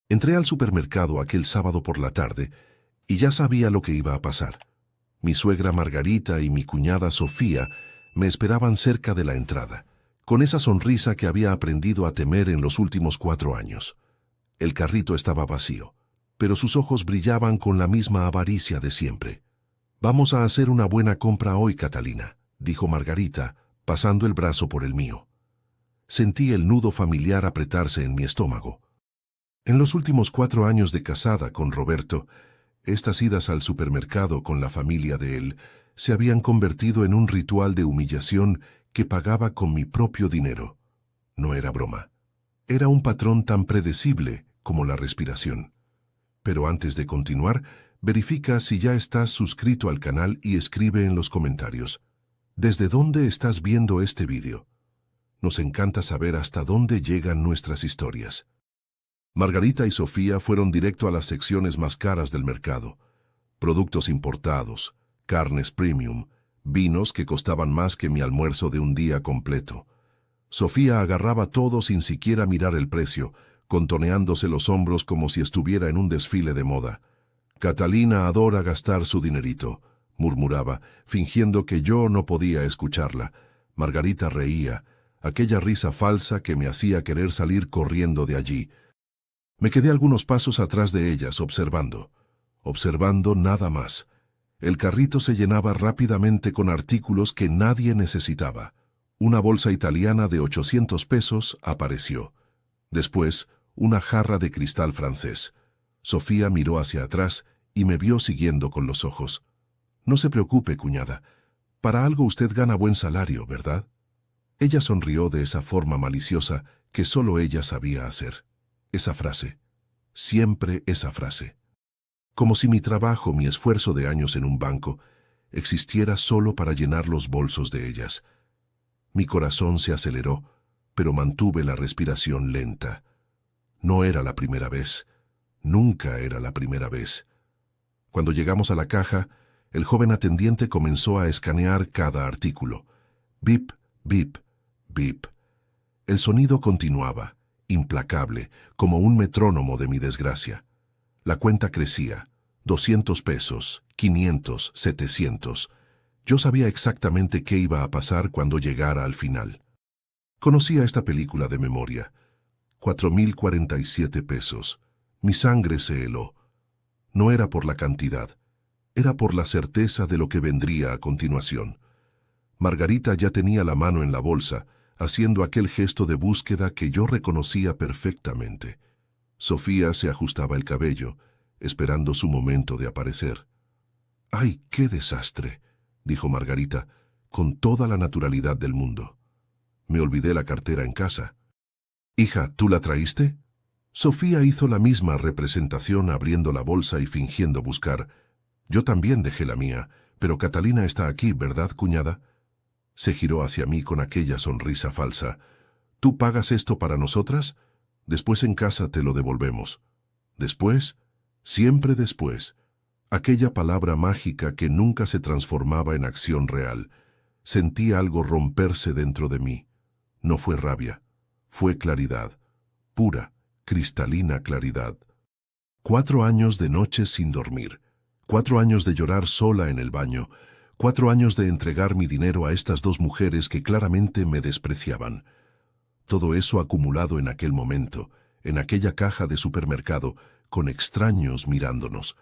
Entré al supermercado aquel sábado por la tarde y ya sabía lo que iba a pasar. Mi suegra Margarita y mi cuñada Sofía me esperaban cerca de la entrada, con esa sonrisa que había aprendido a temer en los últimos 4 años. El carrito estaba vacío, pero sus ojos brillaban con la misma avaricia de siempre. «Vamos a hacer una buena compra hoy, Catalina», dijo Margarita, pasando el brazo por el mío. Sentí el nudo familiar apretarse en mi estómago. En los últimos 4 años de casada con Roberto, estas idas al supermercado con la familia de él se habían convertido en un ritual de humillación que pagaba con mi propio dinero. No era broma. Era un patrón tan predecible como la respiración. Pero antes de continuar, verifica si ya estás suscrito al canal y escribe en los comentarios: ¿desde dónde estás viendo este vídeo? Nos encanta saber hasta dónde llegan nuestras historias. Margarita y Sofía fueron directo a las secciones más caras del mercado. Productos importados, carnes premium, vinos que costaban más que mi almuerzo de un día completo. Sofía agarraba todo sin siquiera mirar el precio, contoneándose los hombros como si estuviera en un desfile de moda. «Catalina adora gastar su dinerito», murmuraba, fingiendo que yo no podía escucharla. Margarita reía, aquella risa falsa que me hacía querer salir corriendo de allí. Me quedé algunos pasos atrás de ellas, observando nada más. El carrito se llenaba rápidamente con artículos que nadie necesitaba. Una bolsa italiana de 800 pesos apareció. Después, una jarra de cristal francés. Sofía miró hacia atrás y me vio siguiendo con los ojos. «No se preocupe, cuñada. Para algo usted gana buen salario, ¿verdad?». Ella sonrió de esa forma maliciosa que solo ella sabía hacer. Esa frase. Siempre esa frase. Como si mi trabajo, mi esfuerzo de años en un banco, existiera solo para llenar los bolsos de ellas. Mi corazón se aceleró, pero mantuve la respiración lenta. No era la primera vez. Nunca era la primera vez. Cuando llegamos a la caja, el joven atendiente comenzó a escanear cada artículo. Bip, bip, bip. El sonido continuaba, implacable, como un metrónomo de mi desgracia. La cuenta crecía. 200 pesos, 500, 700. Yo sabía exactamente qué iba a pasar cuando llegara al final. Conocía esta película de memoria. 4.047 pesos. Mi sangre se heló. No era por la cantidad, era por la certeza de lo que vendría a continuación. Margarita ya tenía la mano en la bolsa, haciendo aquel gesto de búsqueda que yo reconocía perfectamente. Sofía se ajustaba el cabello, esperando su momento de aparecer. «¡Ay, qué desastre!», dijo Margarita, con toda la naturalidad del mundo. «Me olvidé la cartera en casa». «Hija, ¿tú la traíste?». Sofía hizo la misma representación abriendo la bolsa y fingiendo buscar. «Yo también dejé la mía, pero Catalina está aquí, ¿verdad, cuñada?». Se giró hacia mí con aquella sonrisa falsa. «¿Tú pagas esto para nosotras? Después en casa te lo devolvemos». «¿Después?». Siempre después. Aquella palabra mágica que nunca se transformaba en acción real. Sentí algo romperse dentro de mí. No fue rabia, fue claridad. Pura, cristalina claridad. 4 años de noches sin dormir. 4 años de llorar sola en el baño. 4 años de entregar mi dinero a estas 2 mujeres que claramente me despreciaban. Todo eso acumulado en aquel momento, en aquella caja de supermercado, con extraños mirándonos.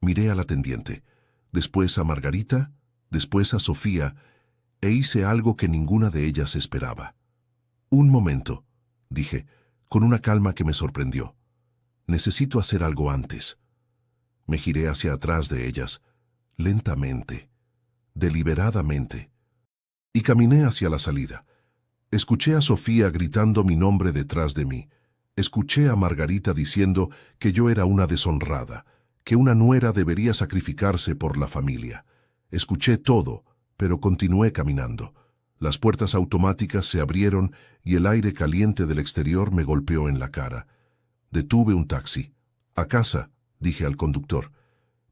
Miré al atendiente, después a Margarita, después a Sofía, e hice algo que ninguna de ellas esperaba. «Un momento», dije, con una calma que me sorprendió. «Necesito hacer algo antes». Me giré hacia atrás de ellas, lentamente, deliberadamente, y caminé hacia la salida. Escuché a Sofía gritando mi nombre detrás de mí. Escuché a Margarita diciendo que yo era una deshonrada, que una nuera debería sacrificarse por la familia. Escuché todo, pero continué caminando. Las puertas automáticas se abrieron y el aire caliente del exterior me golpeó en la cara. Detuve un taxi. «A casa», dije al conductor.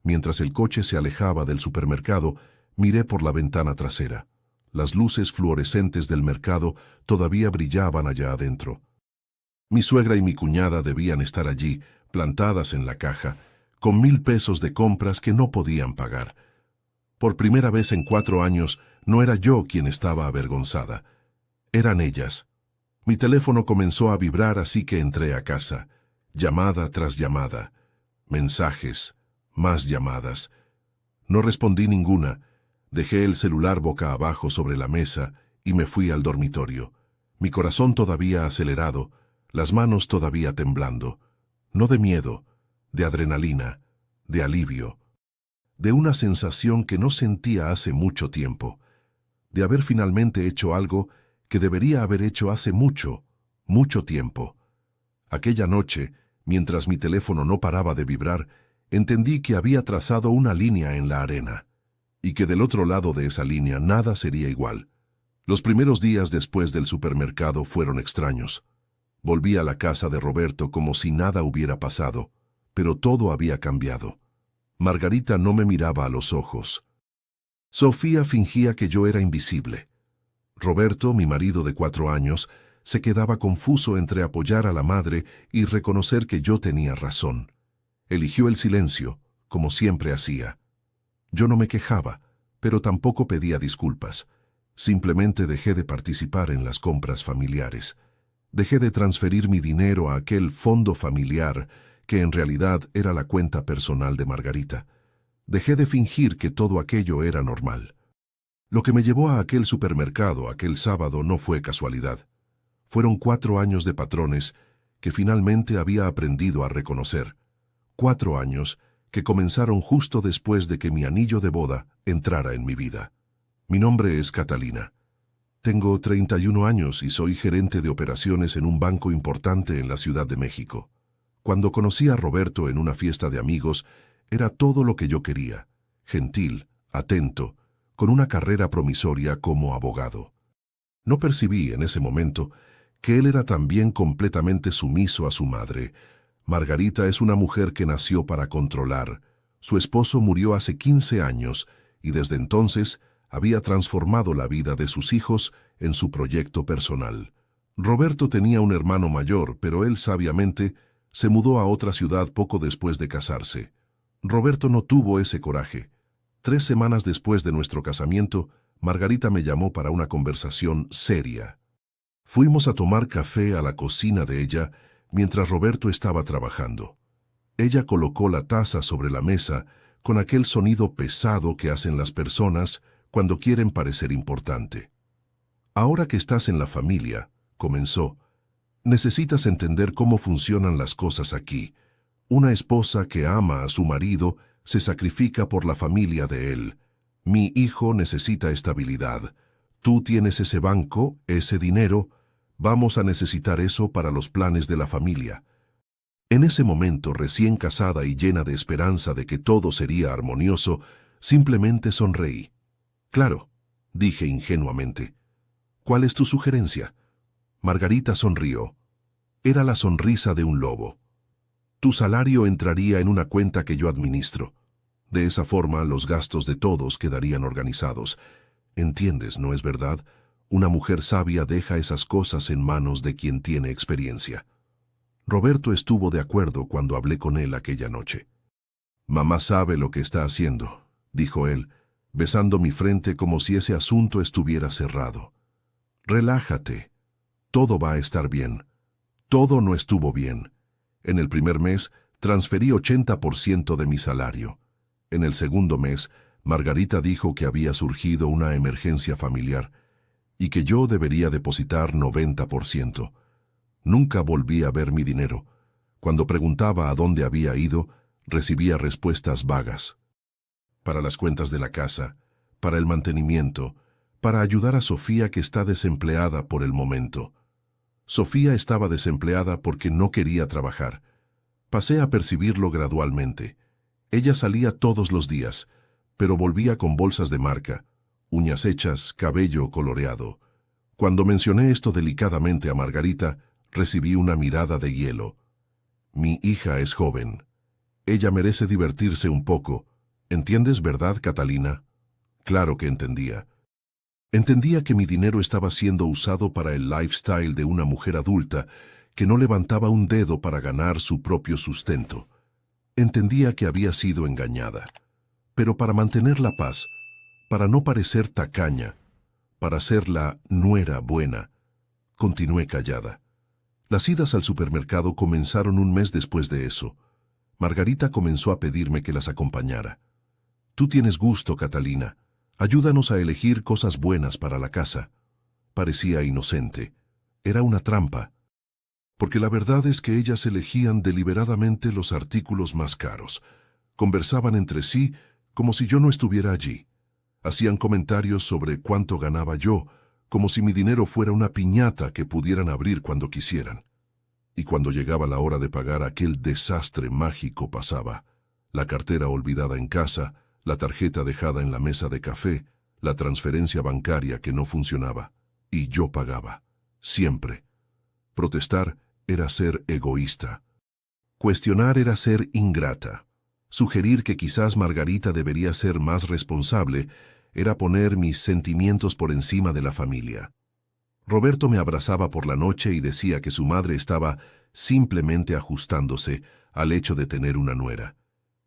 Mientras el coche se alejaba del supermercado, miré por la ventana trasera. Las luces fluorescentes del mercado todavía brillaban allá adentro. Mi suegra y mi cuñada debían estar allí, plantadas en la caja, con 1,000 pesos de compras que no podían pagar. Por primera vez en 4 años, no era yo quien estaba avergonzada. Eran ellas. Mi teléfono comenzó a vibrar, así que entré a casa. Llamada tras llamada. Mensajes. Más llamadas. No respondí ninguna. Dejé el celular boca abajo sobre la mesa y me fui al dormitorio. Mi corazón todavía acelerado, las manos todavía temblando. No de miedo, de adrenalina, de alivio. De una sensación que no sentía hace mucho tiempo. De haber finalmente hecho algo que debería haber hecho hace mucho, mucho tiempo. Aquella noche, mientras mi teléfono no paraba de vibrar, entendí que había trazado una línea en la arena, y que del otro lado de esa línea nada sería igual. Los primeros días después del supermercado fueron extraños. Volví a la casa de Roberto como si nada hubiera pasado, pero todo había cambiado. Margarita no me miraba a los ojos. Sofía fingía que yo era invisible. Roberto, mi marido de 4 años, se quedaba confuso entre apoyar a la madre y reconocer que yo tenía razón. Eligió el silencio, como siempre hacía. Yo no me quejaba, pero tampoco pedía disculpas. Simplemente dejé de participar en las compras familiares. Dejé de transferir mi dinero a aquel fondo familiar que en realidad era la cuenta personal de Margarita. Dejé de fingir que todo aquello era normal. Lo que me llevó a aquel supermercado aquel sábado no fue casualidad. Fueron 4 años de patrones que finalmente había aprendido a reconocer. 4 años que comenzaron justo después de que mi anillo de boda entrara en mi vida. Mi nombre es Catalina. Tengo 31 años y soy gerente de operaciones en un banco importante en la Ciudad de México. Cuando conocí a Roberto en una fiesta de amigos, era todo lo que yo quería. Gentil, atento, con una carrera promisoria como abogado. No percibí en ese momento que él era también completamente sumiso a su madre. Margarita es una mujer que nació para controlar. Su esposo murió hace 15 años y desde entonces había transformado la vida de sus hijos en su proyecto personal. Roberto tenía un hermano mayor, pero él sabiamente se mudó a otra ciudad poco después de casarse. Roberto no tuvo ese coraje. 3 semanas después de nuestro casamiento, Margarita me llamó para una conversación seria. Fuimos a tomar café a la cocina de ella mientras Roberto estaba trabajando. Ella colocó la taza sobre la mesa con aquel sonido pesado que hacen las personas cuando quieren parecer importante. Ahora que estás en la familia, comenzó, necesitas entender cómo funcionan las cosas aquí. Una esposa que ama a su marido se sacrifica por la familia de él. Mi hijo necesita estabilidad. Tú tienes ese banco, ese dinero. Vamos a necesitar eso para los planes de la familia. En ese momento, recién casada y llena de esperanza de que todo sería armonioso, simplemente sonreí. Claro, dije ingenuamente. ¿Cuál es tu sugerencia? Margarita sonrió. Era la sonrisa de un lobo. Tu salario entraría en una cuenta que yo administro. De esa forma, los gastos de todos quedarían organizados. ¿Entiendes, no es verdad? Una mujer sabia deja esas cosas en manos de quien tiene experiencia. Roberto estuvo de acuerdo cuando hablé con él aquella noche. Mamá sabe lo que está haciendo, dijo él, besando mi frente como si ese asunto estuviera cerrado. Relájate. Todo va a estar bien. Todo no estuvo bien. En el primer mes, transferí 80% de mi salario. En el segundo mes, Margarita dijo que había surgido una emergencia familiar y que yo debería depositar 90%. Nunca volví a ver mi dinero. Cuando preguntaba a dónde había ido, recibía respuestas vagas. Para las cuentas de la casa, para el mantenimiento, para ayudar a Sofía que está desempleada por el momento. Sofía estaba desempleada porque no quería trabajar. Pasé a percibirlo gradualmente. Ella salía todos los días, pero volvía con bolsas de marca, uñas hechas, cabello coloreado. Cuando mencioné esto delicadamente a Margarita, recibí una mirada de hielo. Mi hija es joven. Ella merece divertirse un poco. ¿Entiendes, verdad, Catalina? Claro que entendía. Entendía que mi dinero estaba siendo usado para el lifestyle de una mujer adulta que no levantaba un dedo para ganar su propio sustento. Entendía que había sido engañada, pero para mantener la paz, para no parecer tacaña, para ser la nuera buena, continué callada. Las idas al supermercado comenzaron un mes después de eso. Margarita comenzó a pedirme que las acompañara. «Tú tienes gusto, Catalina. Ayúdanos a elegir cosas buenas para la casa». Parecía inocente. Era una trampa. Porque la verdad es que ellas elegían deliberadamente los artículos más caros. Conversaban entre sí como si yo no estuviera allí. Hacían comentarios sobre cuánto ganaba yo, como si mi dinero fuera una piñata que pudieran abrir cuando quisieran. Y cuando llegaba la hora de pagar, aquel desastre mágico pasaba. La cartera olvidada en casa, la tarjeta dejada en la mesa de café, la transferencia bancaria que no funcionaba. Y yo pagaba. Siempre. Protestar era ser egoísta. Cuestionar era ser ingrata. Sugerir que quizás Margarita debería ser más responsable era poner mis sentimientos por encima de la familia. Roberto me abrazaba por la noche y decía que su madre estaba simplemente ajustándose al hecho de tener una nuera,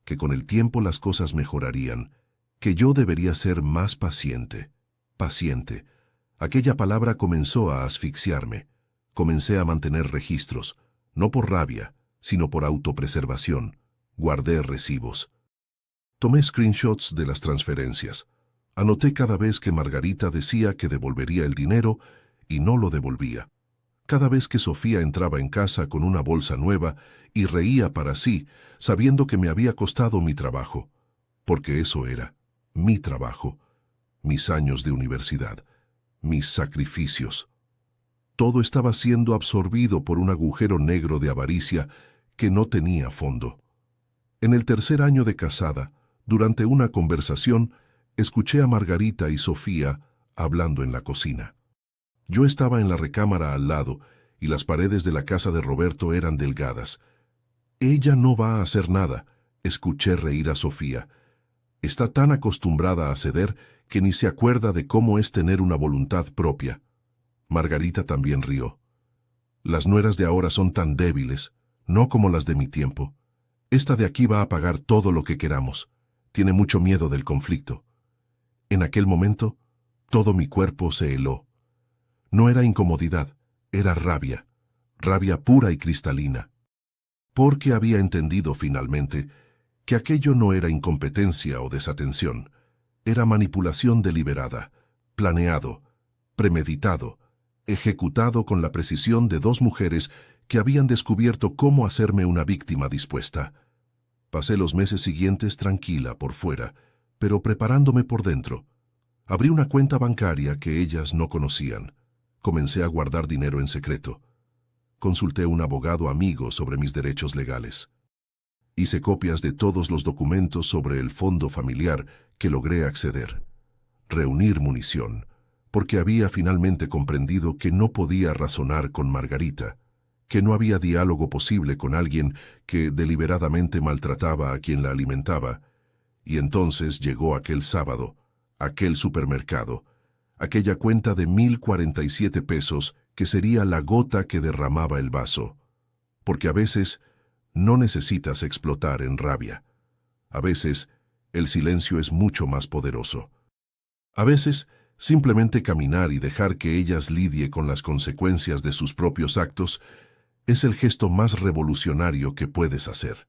que con el tiempo las cosas mejorarían, que yo debería ser más paciente. Paciente. Aquella palabra comenzó a asfixiarme. Comencé a mantener registros, no por rabia, sino por autopreservación. Guardé recibos. Tomé screenshots de las transferencias. Anoté cada vez que Margarita decía que devolvería el dinero y no lo devolvía. Cada vez que Sofía entraba en casa con una bolsa nueva y reía para sí, sabiendo que me había costado mi trabajo. Porque eso era, mi trabajo, mis años de universidad, mis sacrificios. Todo estaba siendo absorbido por un agujero negro de avaricia que no tenía fondo. En el tercer año de casada, durante una conversación, escuché a Margarita y Sofía hablando en la cocina. Yo estaba en la recámara al lado y las paredes de la casa de Roberto eran delgadas. «Ella no va a hacer nada», escuché reír a Sofía. «Está tan acostumbrada a ceder que ni se acuerda de cómo es tener una voluntad propia». Margarita también rió. «Las nueras de ahora son tan débiles, no como las de mi tiempo. Esta de aquí va a pagar todo lo que queramos. Tiene mucho miedo del conflicto». En aquel momento, todo mi cuerpo se heló. No era incomodidad, era rabia, rabia pura y cristalina. Porque había entendido finalmente que aquello no era incompetencia o desatención, era manipulación deliberada, planeado, premeditado, ejecutado con la precisión de dos mujeres que habían descubierto cómo hacerme una víctima dispuesta. Pasé los meses siguientes tranquila por fuera, pero preparándome por dentro. Abrí una cuenta bancaria que ellas no conocían. Comencé a guardar dinero en secreto. Consulté a un abogado amigo sobre mis derechos legales. Hice copias de todos los documentos sobre el fondo familiar que logré acceder. Reunir munición, porque había finalmente comprendido que no podía razonar con Margarita, que no había diálogo posible con alguien que deliberadamente maltrataba a quien la alimentaba. Y entonces llegó aquel sábado, aquel supermercado, aquella cuenta de 1,047 pesos que sería la gota que derramaba el vaso. Porque a veces no necesitas explotar en rabia. A veces el silencio es mucho más poderoso. A veces simplemente caminar y dejar que ellas lidie con las consecuencias de sus propios actos es el gesto más revolucionario que puedes hacer.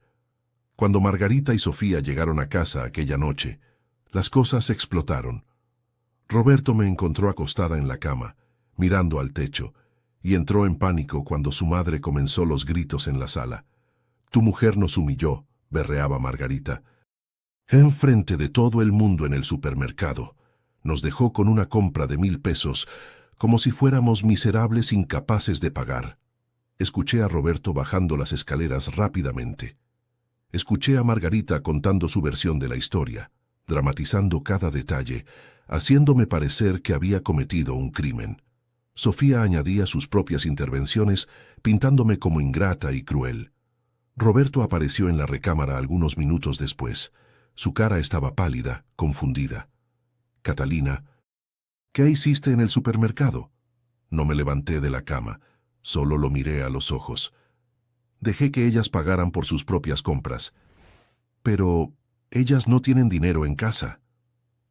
Cuando Margarita y Sofía llegaron a casa aquella noche, las cosas explotaron. Roberto me encontró acostada en la cama, mirando al techo, y entró en pánico cuando su madre comenzó los gritos en la sala. «Tu mujer nos humilló», berreaba Margarita. «Enfrente de todo el mundo en el supermercado. Nos dejó con una compra de 1,000 pesos, como si fuéramos miserables incapaces de pagar». Escuché a Roberto bajando las escaleras rápidamente. Escuché a Margarita contando su versión de la historia, dramatizando cada detalle, haciéndome parecer que había cometido un crimen. Sofía añadía sus propias intervenciones, pintándome como ingrata y cruel. Roberto apareció en la recámara algunos minutos después. Su cara estaba pálida, confundida. «Catalina, ¿qué hiciste en el supermercado?» No me levanté de la cama. Solo lo miré a los ojos. Dejé que ellas pagaran por sus propias compras. Pero ellas no tienen dinero en casa.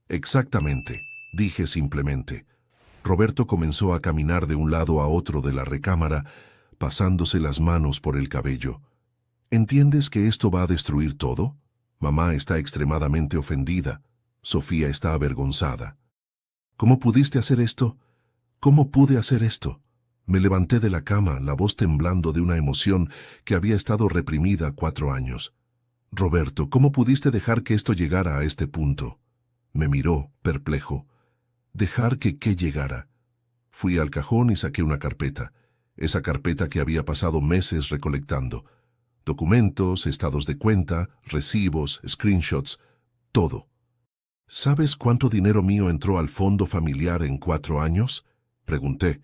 Exactamente, dije simplemente. Roberto comenzó a caminar de un lado a otro de la recámara, pasándose las manos por el cabello. ¿Entiendes que esto va a destruir todo? Mamá está extremadamente ofendida. Sofía está avergonzada. ¿Cómo pudiste hacer esto? ¿Cómo pude hacer esto? Me levanté de la cama, la voz temblando de una emoción que había estado reprimida 4 años. Roberto, ¿cómo pudiste dejar que esto llegara a este punto? Me miró, perplejo. ¿Dejar que qué llegara? Fui al cajón y saqué una carpeta. Esa carpeta que había pasado meses recolectando. Documentos, estados de cuenta, recibos, screenshots, todo. ¿Sabes cuánto dinero mío entró al fondo familiar en 4 años? Pregunté,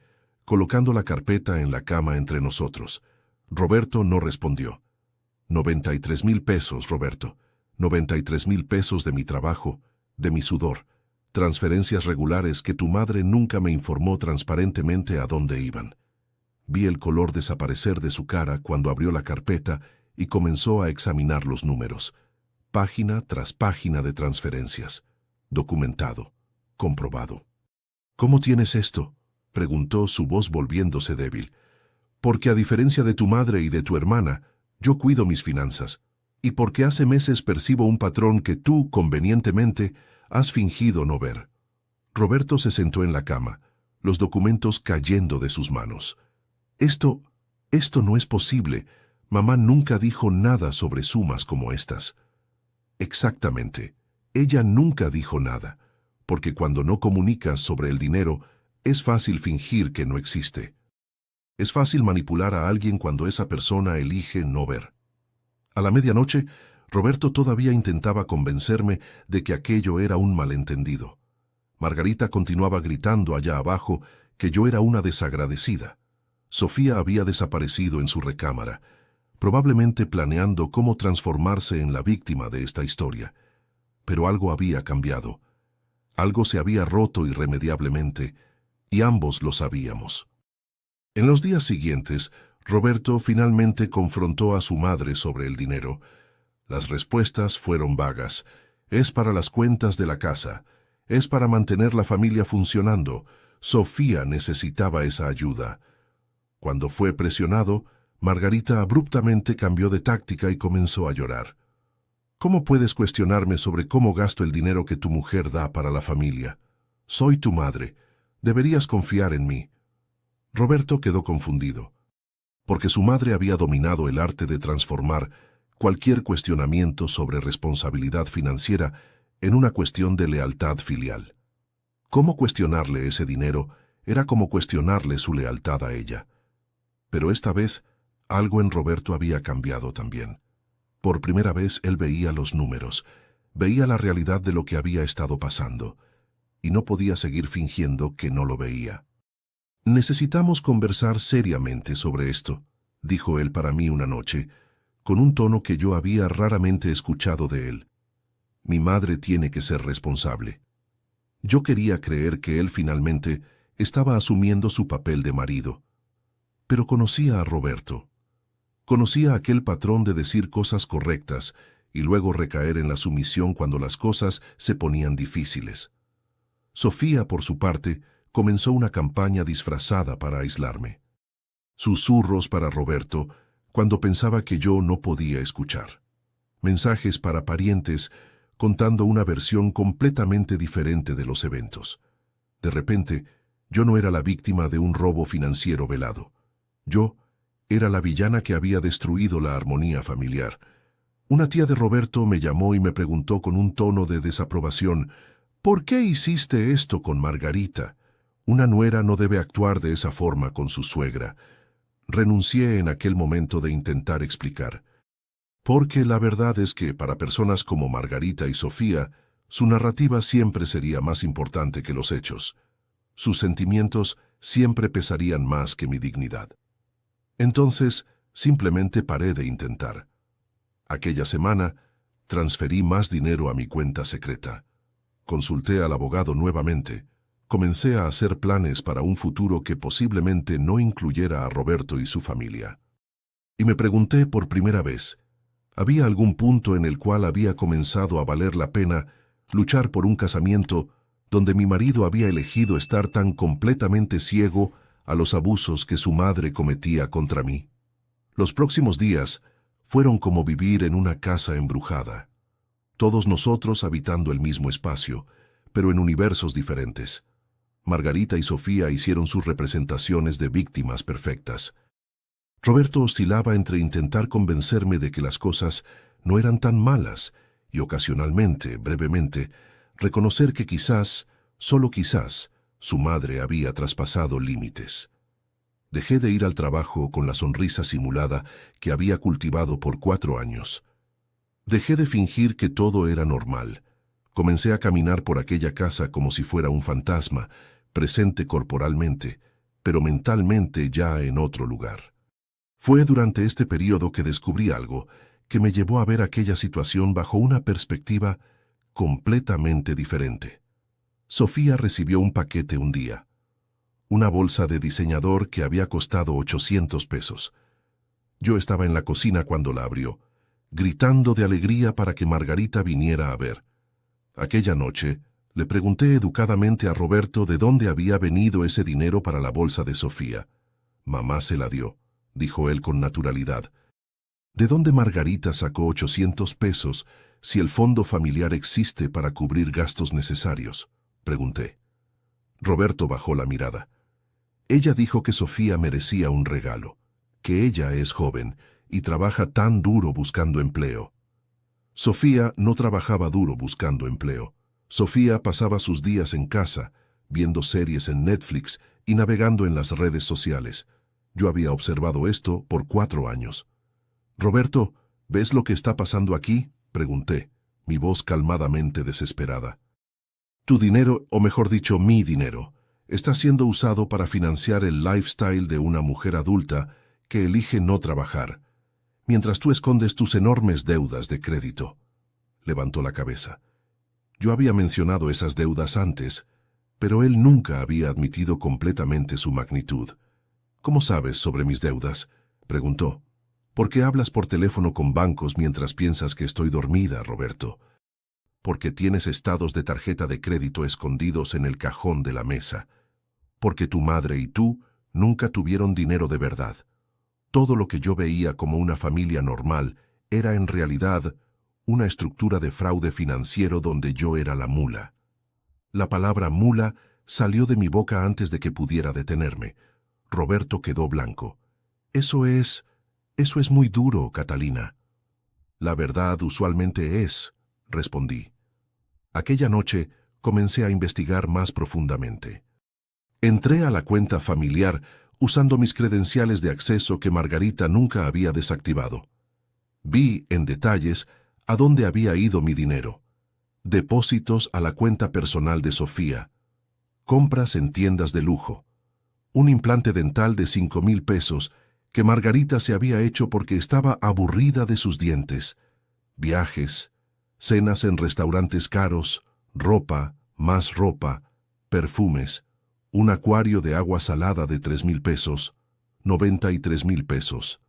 colocando la carpeta en la cama entre nosotros. Roberto no respondió. 93,000 pesos, Roberto. 93,000 pesos de mi trabajo, de mi sudor. Transferencias regulares que tu madre nunca me informó transparentemente a dónde iban. Vi el color desaparecer de su cara cuando abrió la carpeta y comenzó a examinar los números. Página tras página de transferencias. Documentado. Comprobado. ¿Cómo tienes esto?, preguntó, su voz volviéndose débil. Porque a diferencia de tu madre y de tu hermana, yo cuido mis finanzas. Y porque hace meses percibo un patrón que tú, convenientemente, has fingido no ver. Roberto se sentó en la cama, los documentos cayendo de sus manos. Esto no es posible. Mamá nunca dijo nada sobre sumas como estas. Exactamente. Ella nunca dijo nada, porque cuando no comunicas sobre el dinero, es fácil fingir que no existe. Es fácil manipular a alguien cuando esa persona elige no ver. A la medianoche, Roberto todavía intentaba convencerme de que aquello era un malentendido. Margarita continuaba gritando allá abajo que yo era una desagradecida. Sofía había desaparecido en su recámara, probablemente planeando cómo transformarse en la víctima de esta historia. Pero algo había cambiado. Algo se había roto irremediablemente, y ambos lo sabíamos. En los días siguientes, Roberto finalmente confrontó a su madre sobre el dinero. Las respuestas fueron vagas. Es para las cuentas de la casa. Es para mantener la familia funcionando. Sofía necesitaba esa ayuda. Cuando fue presionado, Margarita abruptamente cambió de táctica y comenzó a llorar. ¿Cómo puedes cuestionarme sobre cómo gasto el dinero que tu mujer da para la familia? Soy tu madre. Deberías confiar en mí. Roberto quedó confundido, porque su madre había dominado el arte de transformar cualquier cuestionamiento sobre responsabilidad financiera en una cuestión de lealtad filial. Cómo cuestionarle ese dinero era como cuestionarle su lealtad a ella. Pero esta vez, algo en Roberto había cambiado también. Por primera vez él veía los números, veía la realidad de lo que había estado pasando, y no podía seguir fingiendo que no lo veía. Necesitamos conversar seriamente sobre esto, dijo él para mí una noche, con un tono que yo había raramente escuchado de él. Mi madre tiene que ser responsable. Yo quería creer que él finalmente estaba asumiendo su papel de marido. Pero conocía a Roberto. Conocía aquel patrón de decir cosas correctas y luego recaer en la sumisión cuando las cosas se ponían difíciles. Sofía, por su parte, comenzó una campaña disfrazada para aislarme. Susurros para Roberto cuando pensaba que yo no podía escuchar. Mensajes para parientes contando una versión completamente diferente de los eventos. De repente, yo no era la víctima de un robo financiero velado. Yo era la villana que había destruido la armonía familiar. Una tía de Roberto me llamó y me preguntó con un tono de desaprobación, ¿por qué hiciste esto con Margarita? Una nuera no debe actuar de esa forma con su suegra. Renuncié en aquel momento de intentar explicar. Porque la verdad es que para personas como Margarita y Sofía, su narrativa siempre sería más importante que los hechos. Sus sentimientos siempre pesarían más que mi dignidad. Entonces, simplemente paré de intentar. Aquella semana, transferí más dinero a mi cuenta secreta. Consulté al abogado nuevamente. comencé a hacer planes para un futuro que posiblemente no incluyera a Roberto y su familia. Y me pregunté por primera vez, ¿había algún punto en el cual había comenzado a valer la pena luchar por un casamiento donde mi marido había elegido estar tan completamente ciego a los abusos que su madre cometía contra mí? Los próximos días fueron como vivir en una casa embrujada. Todos nosotros habitando el mismo espacio, pero en universos diferentes. Margarita y Sofía hicieron sus representaciones de víctimas perfectas. Roberto oscilaba entre intentar convencerme de que las cosas no eran tan malas y ocasionalmente, brevemente, reconocer que quizás, solo quizás, su madre había traspasado límites. Dejé de ir al trabajo con la sonrisa simulada que había cultivado por 4 años. Dejé de fingir que todo era normal. Comencé a caminar por aquella casa como si fuera un fantasma, presente corporalmente, pero mentalmente ya en otro lugar. Fue durante este periodo que descubrí algo que me llevó a ver aquella situación bajo una perspectiva completamente diferente. Sofía recibió un paquete un día. Una bolsa de diseñador que había costado 800 pesos. Yo estaba en la cocina cuando la abrió, gritando de alegría para que Margarita viniera a ver. Aquella noche, le pregunté educadamente a Roberto de dónde había venido ese dinero para la bolsa de Sofía. Mamá se la dio, dijo él con naturalidad. ¿De dónde Margarita sacó 800 pesos si el fondo familiar existe para cubrir gastos necesarios? Pregunté. Roberto bajó la mirada. Ella dijo que Sofía merecía un regalo, que ella es joven y trabaja tan duro buscando empleo. Sofía no trabajaba duro buscando empleo. Sofía pasaba sus días en casa, viendo series en Netflix y navegando en las redes sociales. Yo había observado esto por 4 años. «Roberto, ¿ves lo que está pasando aquí?», pregunté, mi voz calmadamente desesperada. «Tu dinero, o mejor dicho, mi dinero, está siendo usado para financiar el lifestyle de una mujer adulta que elige no trabajar, mientras tú escondes tus enormes deudas de crédito». Levantó la cabeza. Yo había mencionado esas deudas antes, pero él nunca había admitido completamente su magnitud. «¿Cómo sabes sobre mis deudas?», preguntó. «¿Por qué hablas por teléfono con bancos mientras piensas que estoy dormida, Roberto?» «Porque tienes estados de tarjeta de crédito escondidos en el cajón de la mesa. Porque tu madre y tú nunca tuvieron dinero de verdad. Todo lo que yo veía como una familia normal era en realidad una estructura de fraude financiero donde yo era la mula». La palabra mula salió de mi boca antes de que pudiera detenerme. Roberto quedó blanco. Eso es muy duro, Catalina». «La verdad usualmente es», respondí. Aquella noche comencé a investigar más profundamente. Entré a la cuenta familiar usando mis credenciales de acceso que Margarita nunca había desactivado. Vi, en detalles, a dónde había ido mi dinero. Depósitos a la cuenta personal de Sofía. Compras en tiendas de lujo. Un implante dental de 5,000 pesos que Margarita se había hecho porque estaba aburrida de sus dientes. Viajes, cenas en restaurantes caros, ropa, más ropa, perfumes, un acuario de agua salada de 3,000 pesos, 93,000 pesos.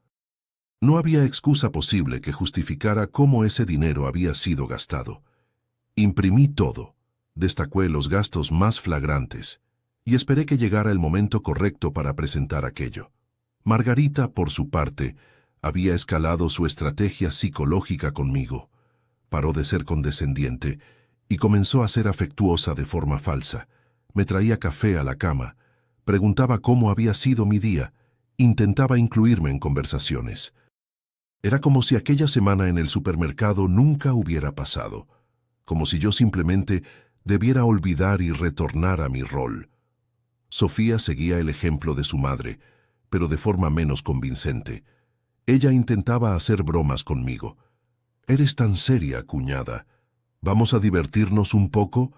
No había excusa posible que justificara cómo ese dinero había sido gastado. Imprimí todo, destacé los gastos más flagrantes y esperé que llegara el momento correcto para presentar aquello. Margarita, por su parte, había escalado su estrategia psicológica conmigo. Paró de ser condescendiente y comenzó a ser afectuosa de forma falsa. Me traía café a la cama, preguntaba cómo había sido mi día, intentaba incluirme en conversaciones. Era como si aquella semana en el supermercado nunca hubiera pasado, como si yo simplemente debiera olvidar y retornar a mi rol. Sofía seguía el ejemplo de su madre, pero de forma menos convincente. Ella intentaba hacer bromas conmigo. «¿Eres tan seria, cuñada? ¿Vamos a divertirnos un poco?»,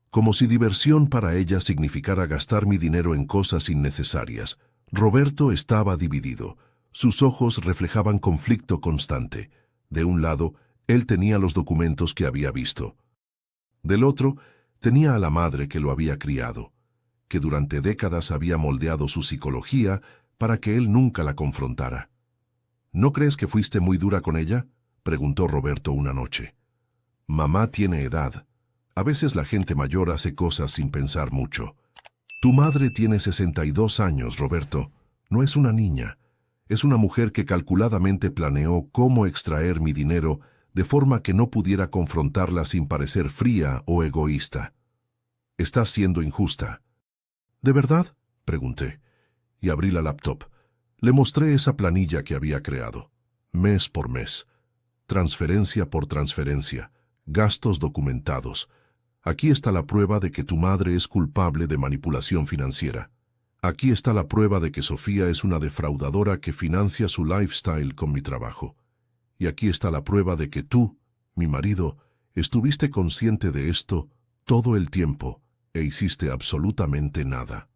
como si diversión para ella significara gastar mi dinero en cosas innecesarias. Roberto estaba dividido. Sus ojos reflejaban conflicto constante. De un lado, él tenía los documentos que había visto. Del otro, tenía a la madre que lo había criado. que durante décadas había moldeado su psicología para que él nunca la confrontara. ¿No crees que fuiste muy dura con ella?, preguntó Roberto una noche. Mamá tiene edad. A veces la gente mayor hace cosas sin pensar mucho. Tu madre tiene 62 años, Roberto. No es una niña. Es una mujer que calculadamente planeó cómo extraer mi dinero de forma que no pudiera confrontarla sin parecer fría o egoísta. Estás siendo injusta. ¿De verdad?, pregunté, y abrí la laptop. Le mostré esa planilla que había creado. Mes por mes. Transferencia por transferencia. Gastos documentados. Aquí está la prueba de que tu madre es culpable de manipulación financiera. Aquí está la prueba de que Sofía es una defraudadora que financia su lifestyle con mi trabajo. Y aquí está la prueba de que tú, mi marido, estuviste consciente de esto todo el tiempo e hiciste absolutamente nada.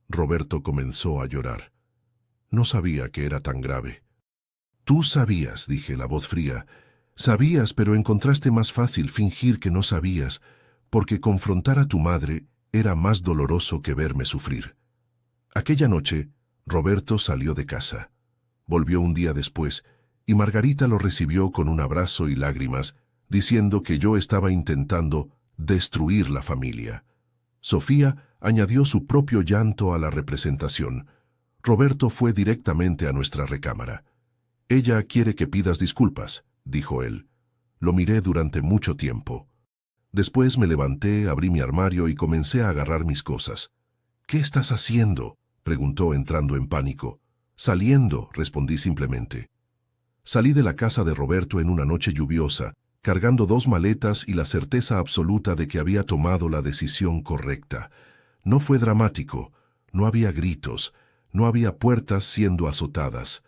Roberto comenzó a llorar. No sabía que era tan grave. Tú sabías, dije, la voz fría. Sabías, pero encontraste más fácil fingir que no sabías, porque confrontar a tu madre era más doloroso que verme sufrir. Aquella noche, Roberto salió de casa. Volvió un día después, y Margarita lo recibió con un abrazo y lágrimas, diciendo que yo estaba intentando destruir la familia. Sofía añadió su propio llanto a la representación. Roberto fue directamente a nuestra recámara. Ella quiere que pidas disculpas, dijo él. Lo miré durante mucho tiempo. Después me levanté, abrí mi armario y comencé a agarrar mis cosas. ¿Qué estás haciendo?, preguntó entrando en pánico. Saliendo, respondí simplemente. Salí de la casa de Roberto en una noche lluviosa, cargando 2 maletas y la certeza absoluta de que había tomado la decisión correcta. No fue dramático, no había gritos, no había puertas siendo azotadas.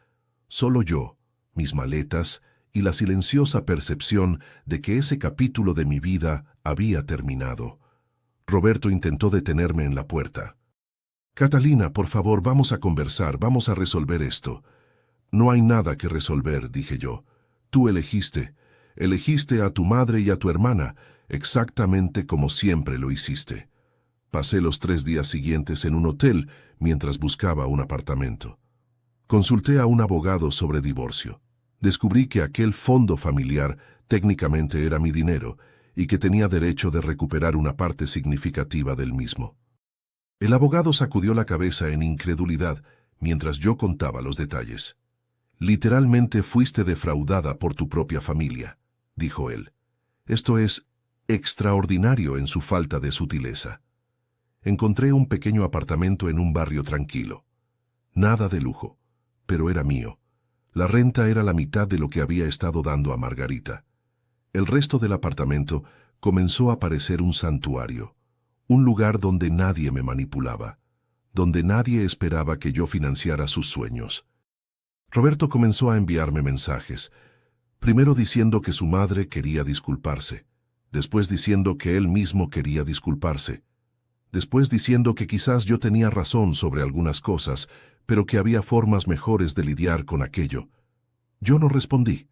Solo yo, mis maletas y la silenciosa percepción de que ese capítulo de mi vida había terminado. Roberto intentó detenerme en la puerta. Catalina, por favor, vamos a conversar, vamos a resolver esto. No hay nada que resolver, dije yo. Tú elegiste a tu madre y a tu hermana, exactamente como siempre lo hiciste. Pasé los 3 días siguientes en un hotel mientras buscaba un apartamento. Consulté a un abogado sobre divorcio. Descubrí que aquel fondo familiar técnicamente era mi dinero y que tenía derecho de recuperar una parte significativa del mismo. El abogado sacudió la cabeza en incredulidad mientras yo contaba los detalles. Literalmente fuiste defraudada por tu propia familia, dijo él. Esto es extraordinario en su falta de sutileza. Encontré un pequeño apartamento en un barrio tranquilo. Nada de lujo, pero era mío. La renta era la mitad de lo que había estado dando a Margarita. El resto del apartamento comenzó a parecer un santuario, un lugar donde nadie me manipulaba, donde nadie esperaba que yo financiara sus sueños. Roberto comenzó a enviarme mensajes, primero diciendo que su madre quería disculparse, después diciendo que él mismo quería disculparse, después diciendo que quizás yo tenía razón sobre algunas cosas, pero que había formas mejores de lidiar con aquello. Yo no respondí.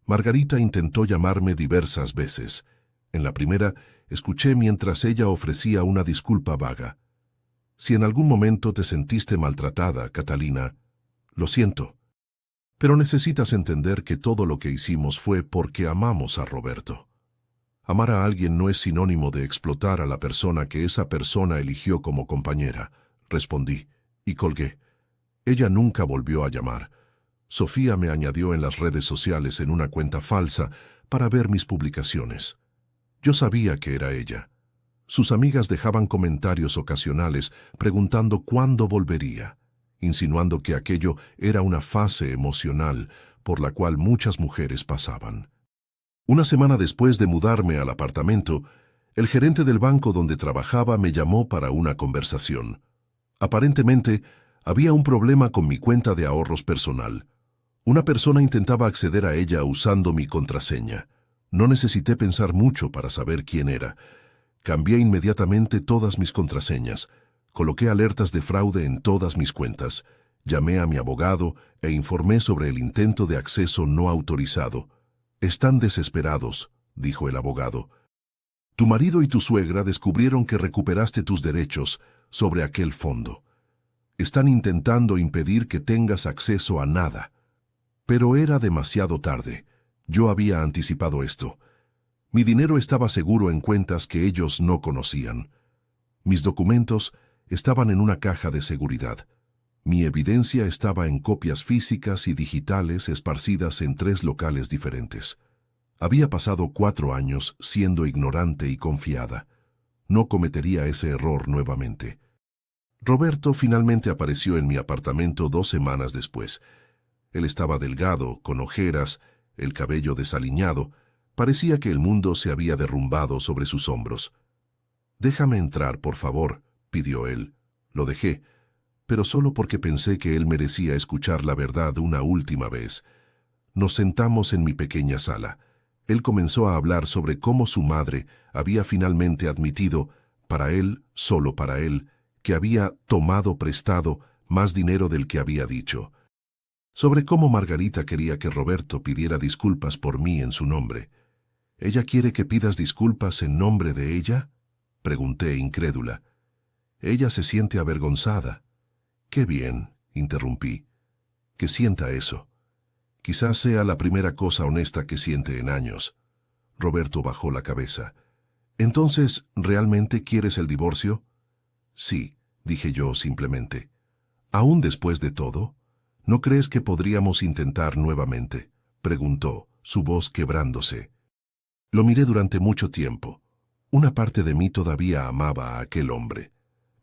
Margarita intentó llamarme diversas veces. En la primera, escuché mientras ella ofrecía una disculpa vaga. Si en algún momento te sentiste maltratada, Catalina, lo siento. Pero necesitas entender que todo lo que hicimos fue porque amamos a Roberto. Amar a alguien no es sinónimo de explotar a la persona que esa persona eligió como compañera, respondí, y colgué. Ella nunca volvió a llamar. Sofía me añadió en las redes sociales en una cuenta falsa para ver mis publicaciones. Yo sabía que era ella. Sus amigas dejaban comentarios ocasionales preguntando cuándo volvería, insinuando que aquello era una fase emocional por la cual muchas mujeres pasaban. Una semana después de mudarme al apartamento, el gerente del banco donde trabajaba me llamó para una conversación. Aparentemente, había un problema con mi cuenta de ahorros personal. Una persona intentaba acceder a ella usando mi contraseña. No necesité pensar mucho para saber quién era. Cambié inmediatamente todas mis contraseñas. Coloqué alertas de fraude en todas mis cuentas. Llamé a mi abogado e informé sobre el intento de acceso no autorizado. Están desesperados, dijo el abogado. Tu marido y tu suegra descubrieron que recuperaste tus derechos, sobre aquel fondo. Están intentando impedir que tengas acceso a nada. Pero era demasiado tarde. Yo había anticipado esto. Mi dinero estaba seguro en cuentas que ellos no conocían. Mis documentos estaban en una caja de seguridad. Mi evidencia estaba en copias físicas y digitales esparcidas en 3 locales diferentes. Había pasado 4 años siendo ignorante y confiada. No cometería ese error nuevamente. Roberto finalmente apareció en mi apartamento 2 semanas después. Él estaba delgado, con ojeras, el cabello desaliñado. Parecía que el mundo se había derrumbado sobre sus hombros. «Déjame entrar, por favor», pidió él. Lo dejé, pero solo porque pensé que él merecía escuchar la verdad una última vez. Nos sentamos en mi pequeña sala. Él comenzó a hablar sobre cómo su madre había finalmente admitido, para él, solo para él, que había tomado prestado más dinero del que había dicho. Sobre cómo Margarita quería que Roberto pidiera disculpas por mí en su nombre. «¿Ella quiere que pidas disculpas en nombre de ella?», pregunté incrédula. «Ella se siente avergonzada». «Qué bien», interrumpí. «Que sienta eso. Quizás sea la primera cosa honesta que siente en años». Roberto bajó la cabeza. «¿Entonces, realmente quieres el divorcio?» «Sí», dije yo simplemente. «¿Aún después de todo? ¿No crees que podríamos intentar nuevamente?», preguntó, su voz quebrándose. Lo miré durante mucho tiempo. Una parte de mí todavía amaba a aquel hombre.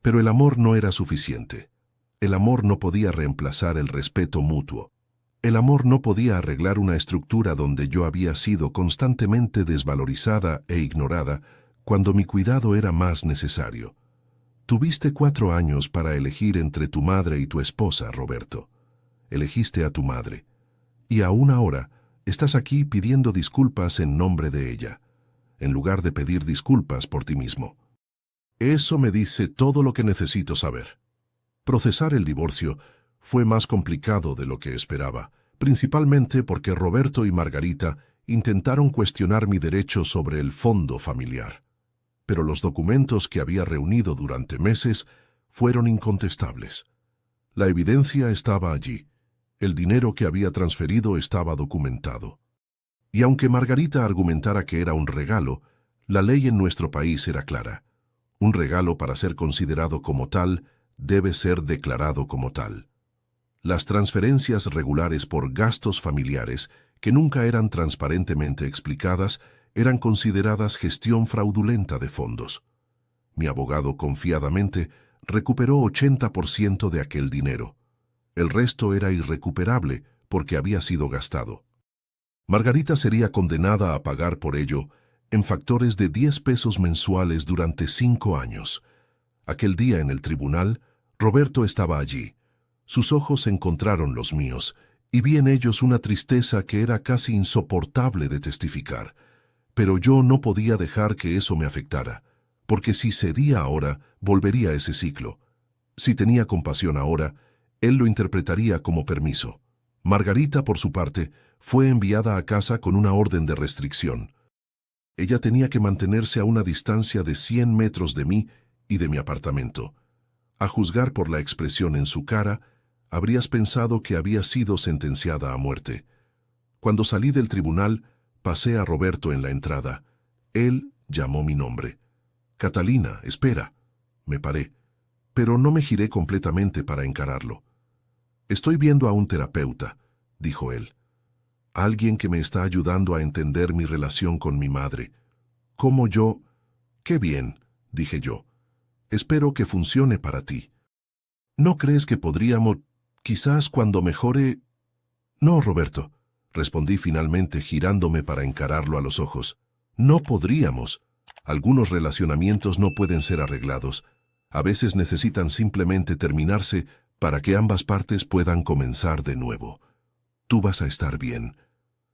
Pero el amor no era suficiente. El amor no podía reemplazar el respeto mutuo. El amor no podía arreglar una estructura donde yo había sido constantemente desvalorizada e ignorada cuando mi cuidado era más necesario. Tuviste 4 años para elegir entre tu madre y tu esposa, Roberto. Elegiste a tu madre. Y aún ahora estás aquí pidiendo disculpas en nombre de ella, en lugar de pedir disculpas por ti mismo. Eso me dice todo lo que necesito saber. Procesar el divorcio fue más complicado de lo que esperaba, principalmente porque Roberto y Margarita intentaron cuestionar mi derecho sobre el fondo familiar. Pero los documentos que había reunido durante meses fueron incontestables. La evidencia estaba allí. El dinero que había transferido estaba documentado. Y aunque Margarita argumentara que era un regalo, la ley en nuestro país era clara. Un regalo, para ser considerado como tal, debe ser declarado como tal. Las transferencias regulares por gastos familiares, que nunca eran transparentemente explicadas, eran consideradas gestión fraudulenta de fondos. Mi abogado confiadamente recuperó 80% de aquel dinero. El resto era irrecuperable porque había sido gastado. Margarita sería condenada a pagar por ello en factores de 10 pesos mensuales durante 5 años. Aquel día en el tribunal, Roberto estaba allí. Sus ojos encontraron los míos, y vi en ellos una tristeza que era casi insoportable de testificar. Pero yo no podía dejar que eso me afectara, porque si cedía ahora, volvería ese ciclo. Si tenía compasión ahora, él lo interpretaría como permiso. Margarita, por su parte, fue enviada a casa con una orden de restricción. Ella tenía que mantenerse a una distancia de 100 metros de mí y de mi apartamento. A juzgar por la expresión en su cara, habrías pensado que había sido sentenciada a muerte. Cuando salí del tribunal, pasé a Roberto en la entrada. Él llamó mi nombre. «Catalina, espera». Me paré, pero no me giré completamente para encararlo. «Estoy viendo a un terapeuta», dijo él. «Alguien que me está ayudando a entender mi relación con mi madre. ¿Cómo yo...?» «Qué bien», dije yo. «Espero que funcione para ti. ¿No crees que podríamos, quizás cuando mejore...?» «No, Roberto», respondí finalmente girándome para encararlo a los ojos. «No podríamos. Algunos relacionamientos no pueden ser arreglados. A veces necesitan simplemente terminarse para que ambas partes puedan comenzar de nuevo. Tú vas a estar bien.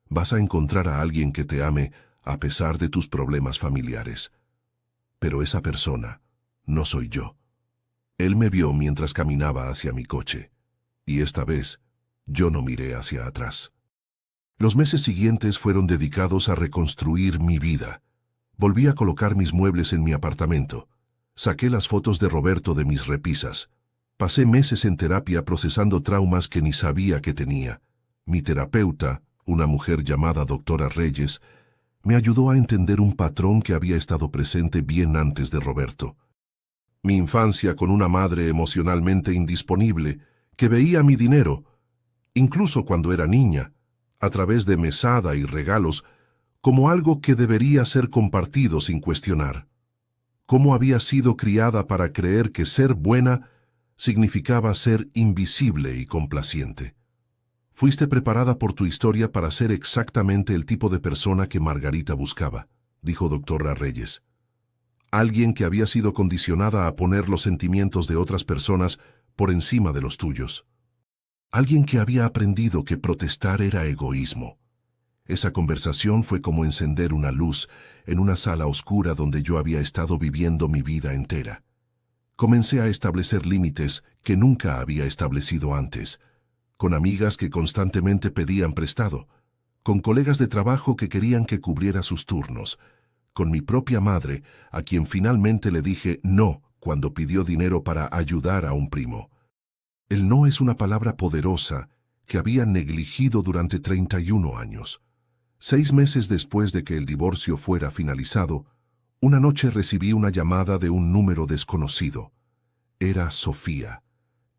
Vas a encontrar a alguien que te ame a pesar de tus problemas familiares. Pero esa persona no soy yo». Él me vio mientras caminaba hacia mi coche, y esta vez yo no miré hacia atrás. Los meses siguientes fueron dedicados a reconstruir mi vida. Volví a colocar mis muebles en mi apartamento. Saqué las fotos de Roberto de mis repisas. Pasé meses en terapia procesando traumas que ni sabía que tenía. Mi terapeuta, una mujer llamada doctora Reyes, me ayudó a entender un patrón que había estado presente bien antes de Roberto. Mi infancia con una madre emocionalmente indisponible, que veía mi dinero, incluso cuando era niña, a través de mesada y regalos, como algo que debería ser compartido sin cuestionar. Cómo había sido criada para creer que ser buena significaba ser invisible y complaciente. Fuiste preparada por tu historia para ser exactamente el tipo de persona que Margarita buscaba, dijo doctora Reyes. Alguien que había sido condicionada a poner los sentimientos de otras personas por encima de los tuyos. Alguien que había aprendido que protestar era egoísmo. Esa conversación fue como encender una luz en una sala oscura donde yo había estado viviendo mi vida entera. Comencé a establecer límites que nunca había establecido antes, con amigas que constantemente pedían prestado, con colegas de trabajo que querían que cubriera sus turnos, con mi propia madre, a quien finalmente le dije no cuando pidió dinero para ayudar a un primo. El no es una palabra poderosa que había negligido durante 31 años. 6 meses después de que el divorcio fuera finalizado, una noche recibí una llamada de un número desconocido. Era Sofía.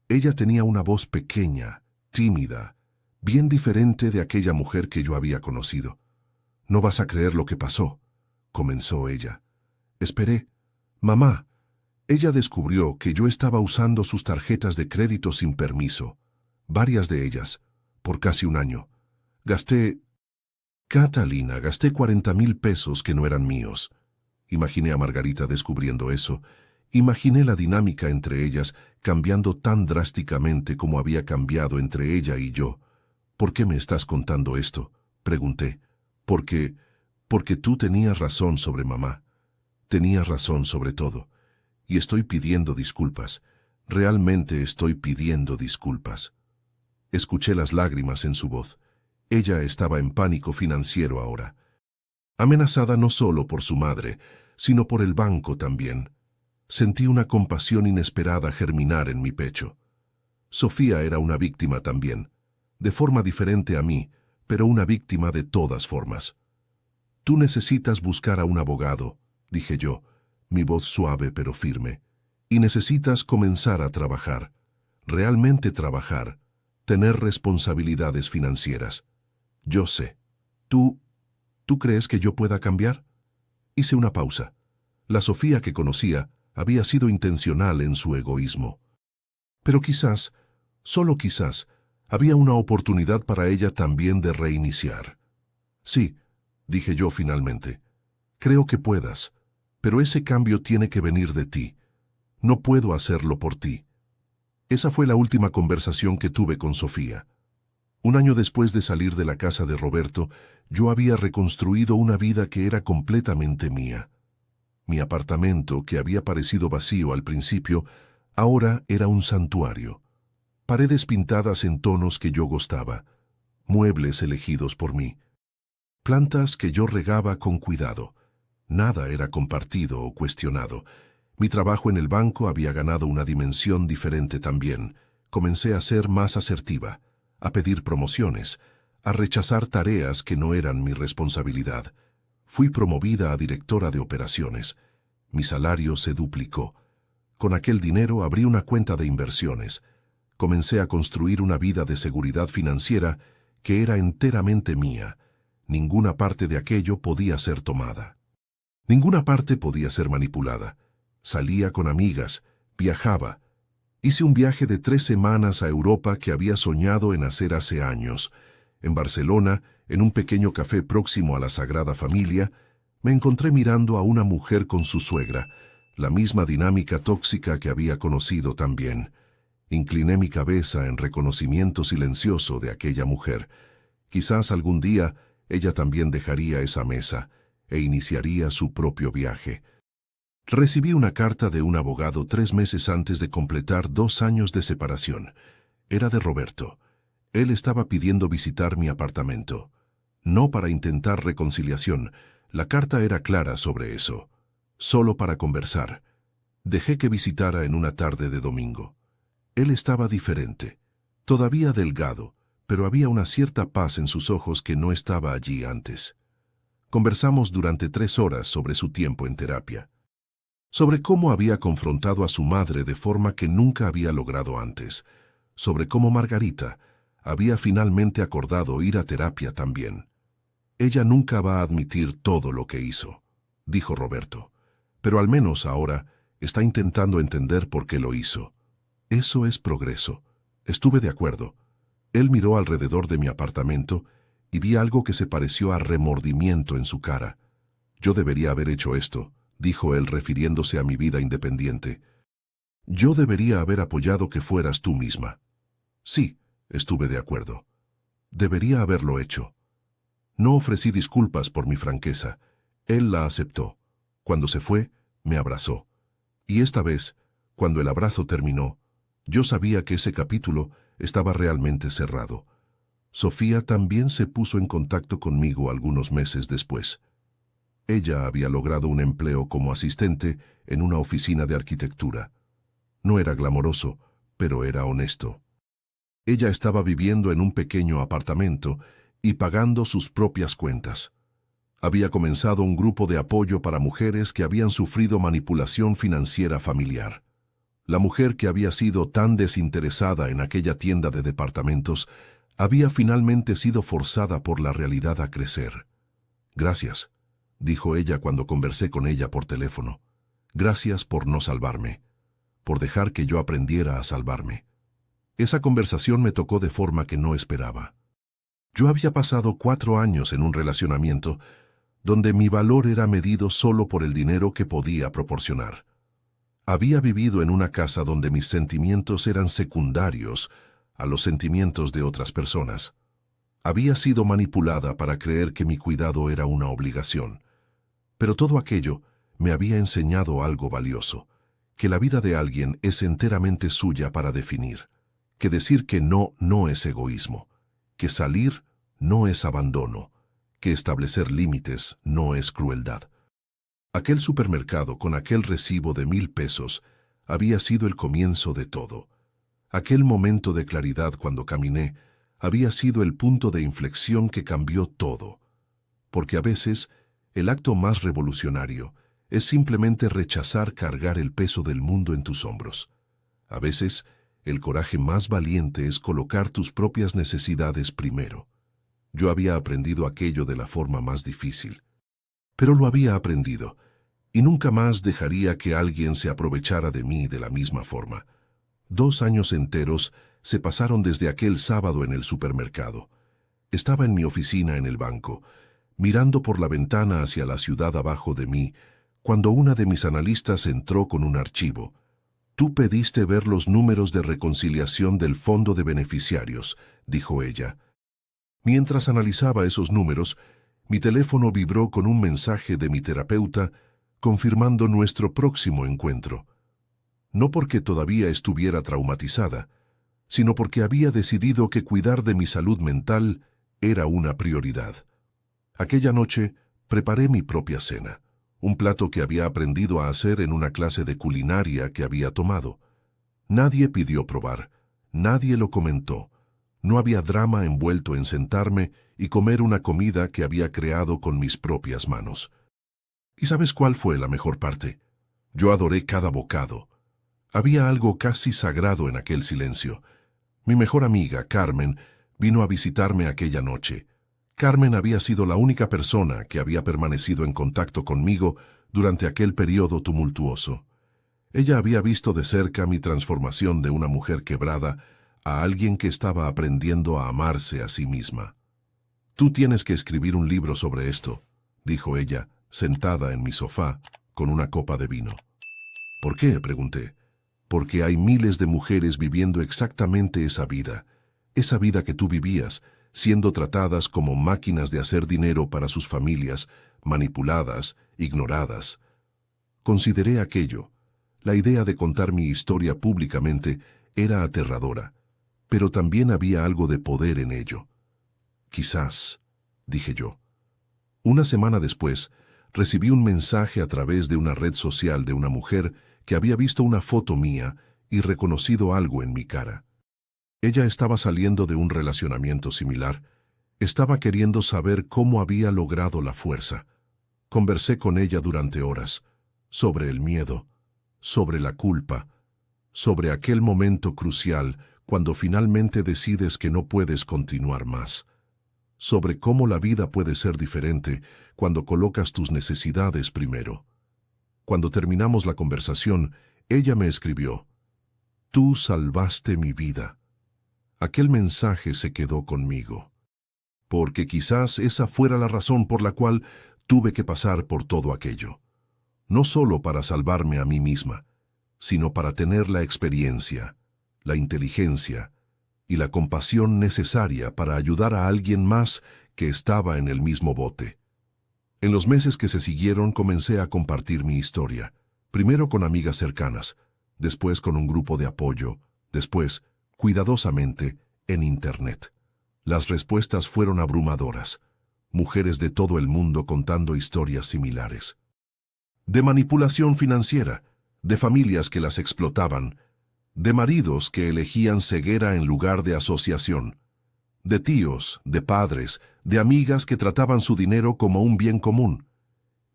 Ella tenía una voz pequeña, tímida, bien diferente de aquella mujer que yo había conocido. «No vas a creer lo que pasó», comenzó ella. Esperé. «Mamá». Ella descubrió que yo estaba usando sus tarjetas de crédito sin permiso, varias de ellas, por casi un año. Catalina, gasté 40,000 pesos que no eran míos. Imaginé a Margarita descubriendo eso. Imaginé la dinámica entre ellas cambiando tan drásticamente como había cambiado entre ella y yo. «¿Por qué me estás contando esto?», pregunté. Porque tú tenías razón sobre mamá. Tenías razón sobre todo. Y estoy pidiendo disculpas. Realmente estoy pidiendo disculpas». Escuché las lágrimas en su voz. Ella estaba en pánico financiero ahora. Amenazada no solo por su madre, sino por el banco también. Sentí una compasión inesperada germinar en mi pecho. Sofía era una víctima también, de forma diferente a mí, pero una víctima de todas formas. «Tú necesitas buscar a un abogado», dije yo, mi voz suave pero firme, «y necesitas comenzar a trabajar, realmente trabajar, tener responsabilidades financieras. Yo sé. ¿Tú crees que yo pueda cambiar?». Hice una pausa. La Sofía que conocía había sido intencional en su egoísmo. Pero quizás, solo quizás, había una oportunidad para ella también de reiniciar. «Sí», dije yo finalmente, «creo que puedas, pero ese cambio tiene que venir de ti. No puedo hacerlo por ti». Esa fue la última conversación que tuve con Sofía. Un año después de salir de la casa de Roberto, yo había reconstruido una vida que era completamente mía. Mi apartamento, que había parecido vacío al principio, ahora era un santuario. Paredes pintadas en tonos que yo gustaba, muebles elegidos por mí, plantas que yo regaba con cuidado. Nada era compartido o cuestionado. Mi trabajo en el banco había ganado una dimensión diferente también. Comencé a ser más asertiva, a pedir promociones, a rechazar tareas que no eran mi responsabilidad. Fui promovida a directora de operaciones. Mi salario se duplicó. Con aquel dinero abrí una cuenta de inversiones. Comencé a construir una vida de seguridad financiera que era enteramente mía. Ninguna parte de aquello podía ser tomada. Ninguna parte podía ser manipulada. Salía con amigas, viajaba. Hice un viaje de 3 semanas a Europa que había soñado en hacer hace años. En Barcelona, en un pequeño café próximo a la Sagrada Familia, me encontré mirando a una mujer con su suegra, la misma dinámica tóxica que había conocido también. Incliné mi cabeza en reconocimiento silencioso de aquella mujer. Quizás algún día ella también dejaría esa mesa e iniciaría su propio viaje. Recibí una carta de un abogado 3 meses antes de completar 2 años de separación. Era de Roberto. Él estaba pidiendo visitar mi apartamento. No para intentar reconciliación, la carta era clara sobre eso. Solo para conversar. Dejé que visitara en una tarde de domingo. Él estaba diferente, todavía delgado, pero había una cierta paz en sus ojos que no estaba allí antes. Conversamos durante 3 horas sobre su tiempo en terapia, sobre cómo había confrontado a su madre de forma que nunca había logrado antes, sobre cómo Margarita había finalmente acordado ir a terapia también. Ella nunca va a admitir todo lo que hizo, dijo Roberto, pero al menos ahora está intentando entender por qué lo hizo. Eso es progreso. Estuve de acuerdo. Él miró alrededor de mi apartamento y vi algo que se pareció a remordimiento en su cara. Yo debería haber hecho esto, dijo él refiriéndose a mi vida independiente. Yo debería haber apoyado que fueras tú misma. Sí, estuve de acuerdo. Debería haberlo hecho. No ofrecí disculpas por mi franqueza. Él la aceptó. Cuando se fue, me abrazó. Y esta vez, cuando el abrazo terminó, yo sabía que ese capítulo estaba realmente cerrado. Sofía también se puso en contacto conmigo algunos meses después. Ella había logrado un empleo como asistente en una oficina de arquitectura. No era glamoroso, pero era honesto. Ella estaba viviendo en un pequeño apartamento y pagando sus propias cuentas. Había comenzado un grupo de apoyo para mujeres que habían sufrido manipulación financiera familiar. La mujer que había sido tan desinteresada en aquella tienda de departamentos había finalmente sido forzada por la realidad a crecer. Gracias, dijo ella cuando conversé con ella por teléfono. Gracias por no salvarme, por dejar que yo aprendiera a salvarme. Esa conversación me tocó de forma que no esperaba. Yo había pasado 4 años en un relacionamiento donde mi valor era medido solo por el dinero que podía proporcionar. Había vivido en una casa donde mis sentimientos eran secundarios a los sentimientos de otras personas. Había sido manipulada para creer que mi cuidado era una obligación. Pero todo aquello me había enseñado algo valioso, que la vida de alguien es enteramente suya para definir, que decir que no es egoísmo, que salir no es abandono, que establecer límites no es crueldad. Aquel supermercado con aquel recibo de 1,000 pesos había sido el comienzo de todo. Aquel momento de claridad cuando caminé había sido el punto de inflexión que cambió todo. Porque a veces, el acto más revolucionario es simplemente rechazar cargar el peso del mundo en tus hombros. A veces, el coraje más valiente es colocar tus propias necesidades primero. Yo había aprendido aquello de la forma más difícil. Pero lo había aprendido, y nunca más dejaría que alguien se aprovechara de mí de la misma forma. 2 años enteros se pasaron desde aquel sábado en el supermercado. Estaba en mi oficina en el banco, mirando por la ventana hacia la ciudad abajo de mí, cuando una de mis analistas entró con un archivo. «Tú pediste ver los números de reconciliación del fondo de beneficiarios», dijo ella. Mientras analizaba esos números, mi teléfono vibró con un mensaje de mi terapeuta confirmando nuestro próximo encuentro. No porque todavía estuviera traumatizada, sino porque había decidido que cuidar de mi salud mental era una prioridad. Aquella noche preparé mi propia cena, un plato que había aprendido a hacer en una clase de culinaria que había tomado. Nadie pidió probar, nadie lo comentó. No había drama envuelto en sentarme y comer una comida que había creado con mis propias manos. ¿Y sabes cuál fue la mejor parte? Yo adoré cada bocado. Había algo casi sagrado en aquel silencio. Mi mejor amiga, Carmen, vino a visitarme aquella noche. Carmen había sido la única persona que había permanecido en contacto conmigo durante aquel periodo tumultuoso. Ella había visto de cerca mi transformación de una mujer quebrada a alguien que estaba aprendiendo a amarse a sí misma. «Tú tienes que escribir un libro sobre esto», dijo ella, sentada en mi sofá, con una copa de vino. «¿Por qué?», pregunté. «Porque hay miles de mujeres viviendo exactamente esa vida que tú vivías, siendo tratadas como máquinas de hacer dinero para sus familias, manipuladas, ignoradas». Consideré aquello. La idea de contar mi historia públicamente era aterradora, pero también había algo de poder en ello. «Quizás», dije yo. Una semana después, recibí un mensaje a través de una red social de una mujer que había visto una foto mía y reconocido algo en mi cara. Ella estaba saliendo de un relacionamiento similar. Estaba queriendo saber cómo había logrado la fuerza. Conversé con ella durante horas, sobre el miedo, sobre la culpa, sobre aquel momento crucial cuando finalmente decides que no puedes continuar más, sobre cómo la vida puede ser diferente cuando colocas tus necesidades primero. Cuando terminamos la conversación, ella me escribió: «Tú salvaste mi vida». Aquel mensaje se quedó conmigo, porque quizás esa fuera la razón por la cual tuve que pasar por todo aquello. No solo para salvarme a mí misma, sino para tener la experiencia, la inteligencia y la compasión necesaria para ayudar a alguien más que estaba en el mismo bote. En los meses que se siguieron comencé a compartir mi historia, primero con amigas cercanas, después con un grupo de apoyo, después, cuidadosamente, en Internet. Las respuestas fueron abrumadoras. Mujeres de todo el mundo contando historias similares. De manipulación financiera, de familias que las explotaban, de maridos que elegían ceguera en lugar de asociación, de tíos, de padres, de amigas que trataban su dinero como un bien común.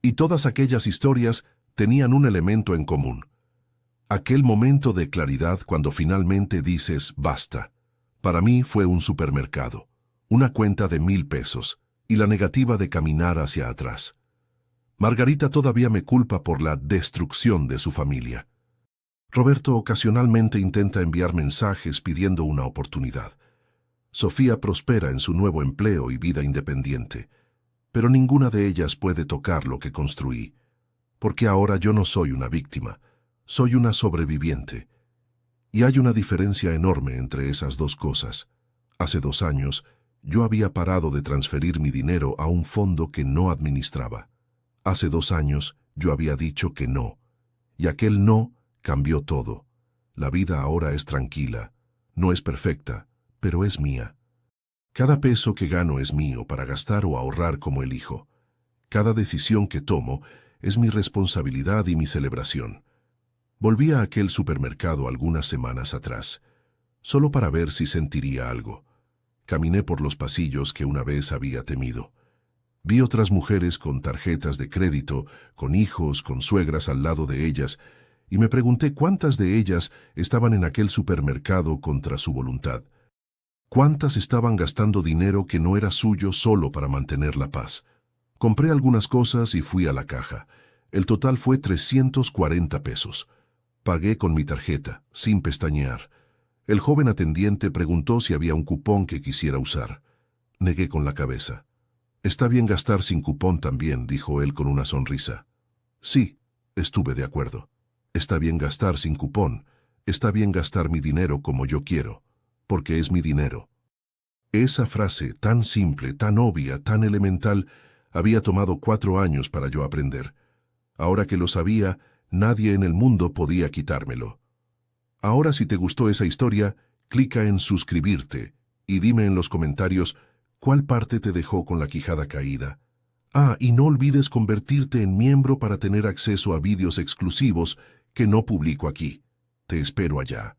Y todas aquellas historias tenían un elemento en común. Aquel momento de claridad cuando finalmente dices basta. Para mí fue un supermercado, una cuenta de 1,000 pesos y la negativa de caminar hacia atrás. Margarita todavía me culpa por la destrucción de su familia. Roberto ocasionalmente intenta enviar mensajes pidiendo una oportunidad. Sofía prospera en su nuevo empleo y vida independiente, pero ninguna de ellas puede tocar lo que construí, porque ahora yo no soy una víctima, soy una sobreviviente. Y hay una diferencia enorme entre esas dos cosas. Hace 2 años, yo había parado de transferir mi dinero a un fondo que no administraba. Hace 2 años, yo había dicho que no, y aquel no cambió todo. La vida ahora es tranquila, no es perfecta, pero es mía. Cada peso que gano es mío para gastar o ahorrar como elijo. Cada decisión que tomo es mi responsabilidad y mi celebración. Volví a aquel supermercado algunas semanas atrás, solo para ver si sentiría algo. Caminé por los pasillos que una vez había temido. Vi otras mujeres con tarjetas de crédito, con hijos, con suegras al lado de ellas, y me pregunté cuántas de ellas estaban en aquel supermercado contra su voluntad. ¿Cuántas estaban gastando dinero que no era suyo solo para mantener la paz? Compré algunas cosas y fui a la caja. El total fue 340 pesos. Pagué con mi tarjeta, sin pestañear. El joven atendiente preguntó si había un cupón que quisiera usar. Negué con la cabeza. «Está bien gastar sin cupón también», dijo él con una sonrisa. Sí, estuve de acuerdo. Está bien gastar sin cupón. Está bien gastar mi dinero como yo quiero, porque es mi dinero. Esa frase, tan simple, tan obvia, tan elemental, había tomado 4 años para yo aprender. Ahora que lo sabía, nadie en el mundo podía quitármelo. Ahora, si te gustó esa historia, clica en suscribirte y dime en los comentarios cuál parte te dejó con la quijada caída. Y no olvides convertirte en miembro para tener acceso a vídeos exclusivos que no publico aquí. Te espero allá.